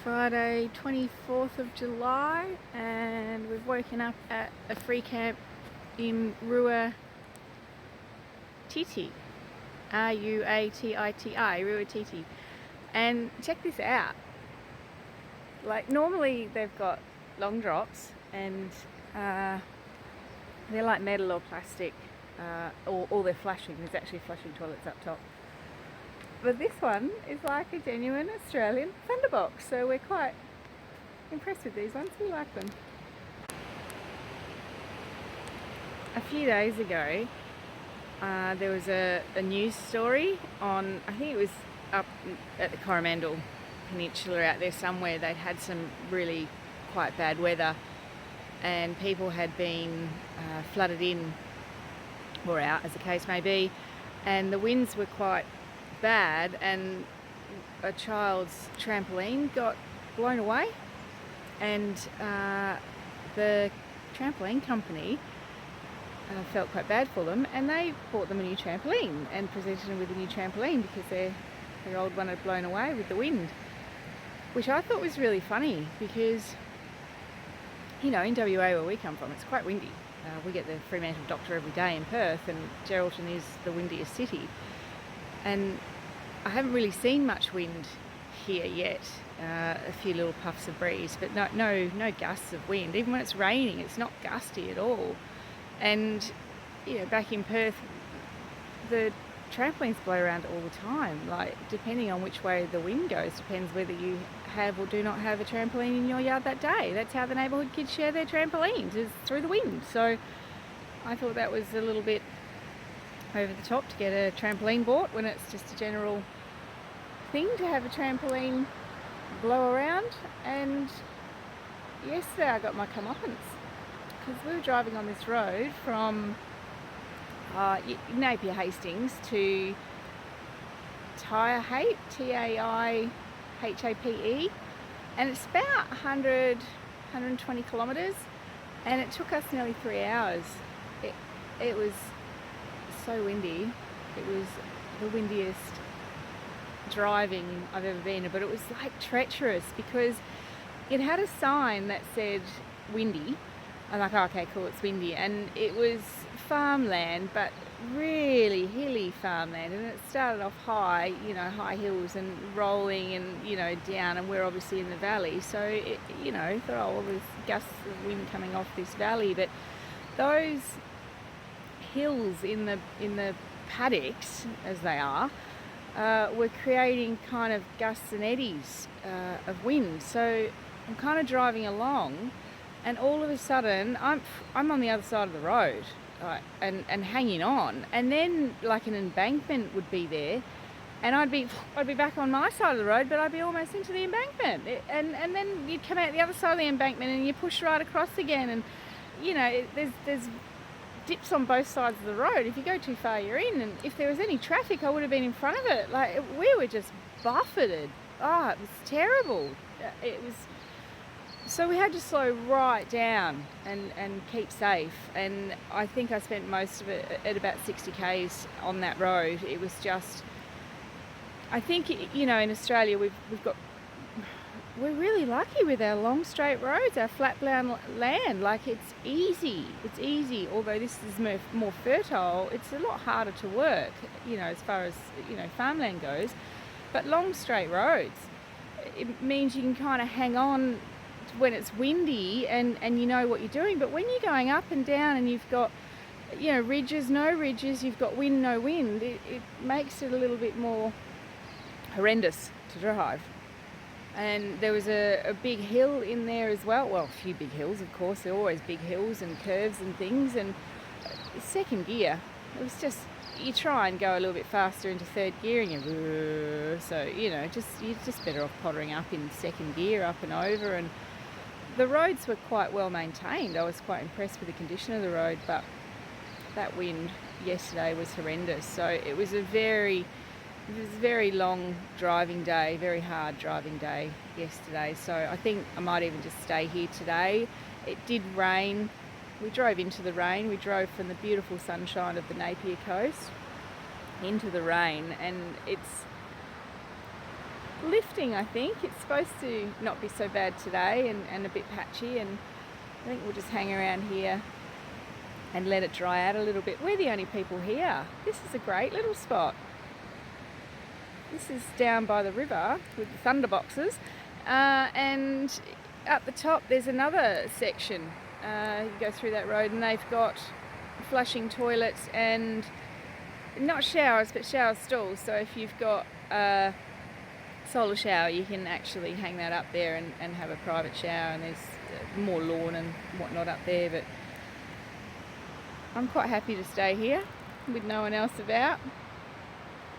Friday 24th of July, and we've woken up at a free camp in Ruatiti, R-U-A-T-I-T-I, Ruatiti. And check this out, like normally they've got long drops and they're like metal or plastic, or they're flashing. There's actually flashing toilets up top. But this one is like a genuine Australian Thunderbox, so we're quite impressed with these ones. We like them. A few days ago, there was a news story on, I think it was up at the Coromandel Peninsula out there somewhere. They'd had some really quite bad weather and people had been flooded in or out, as the case may be, and the winds were quite bad, and a child's trampoline got blown away, and the trampoline company felt quite bad for them, and they bought them a new trampoline and presented them with a new trampoline because their old one had blown away with the wind, which I thought was really funny because, you know, in WA where we come from, it's quite windy. We get the Fremantle Doctor every day in Perth, and Geraldton is the windiest city. And I haven't really seen much wind here yet. A few little puffs of breeze, but no gusts of wind. Even when it's raining, it's not gusty at all. And you know, back in Perth, the trampolines blow around all the time. Like, depending on which way the wind goes, depends whether you have or do not have a trampoline in your yard that day. That's how the neighbourhood kids share their trampolines, is through the wind. So I thought that was a little bit over the top to get a trampoline bought when it's just a general thing to have a trampoline blow around. And yesterday I got my comeuppance because we were driving on this road from Napier Hastings to Taihape, T-A-I-H-A-P-E, and it's about 120 kilometres, and it took us nearly 3 hours. It was so windy. It was the windiest driving I've ever been, but it was like treacherous because it had a sign that said windy. I'm like, oh, okay, cool, it's windy, and it was farmland, but really hilly farmland, and it started off high, you know, high hills and rolling and, you know, down, and we're obviously in the valley, so it, you know, thought, oh, well, there's gusts of wind coming off this valley, but those hills in the paddocks, as they are, were creating kind of gusts and eddies of wind. So I'm kind of driving along, and all of a sudden I'm on the other side of the road, and hanging on, and then like an embankment would be there, and I'd be back on my side of the road, but I'd be almost into the embankment, and then you'd come out the other side of the embankment and you push right across again, and you know, there's dips on both sides of the road. If you go too far, you're in, and if there was any traffic, I would have been in front of it. Like, we were just buffeted. Oh, it was terrible. It was, so we had to slow right down and keep safe, and I think I spent most of it at about 60 k's on that road. It was just, I think, you know, in Australia we're really lucky with our long straight roads, our flat land. Like, it's easy, although this is more fertile. It's a lot harder to work, you know, as far as, you know, farmland goes. But long straight roads, it means you can kind of hang on when it's windy and you know what you're doing. But when you're going up and down and you've got, you know, ridges, no ridges, you've got wind, no wind, it makes it a little bit more horrendous to drive. And there was a big hill in there as well. Well, a few big hills, of course. There are always big hills and curves and things. And second gear, it was just, you try and go a little bit faster into third gear and you, so, you know, you're just better off pottering up in second gear, up and over. And the roads were quite well maintained. I was quite impressed with the condition of the road, but that wind yesterday was horrendous. So it was a very long driving day, very hard driving day yesterday. So I think I might even just stay here today. It did rain. We drove into the rain. We drove from the beautiful sunshine of the Napier coast into the rain, and it's lifting, I think. It's supposed to not be so bad today and a bit patchy, and I think we'll just hang around here and let it dry out a little bit. We're the only people here. This is a great little spot. This is down by the river with the Thunderboxes, and up the top there's another section. You go through that road and they've got flushing toilets and not showers but shower stalls, so if you've got a solar shower you can actually hang that up there and have a private shower, and there's more lawn and whatnot up there. But I'm quite happy to stay here with no one else about.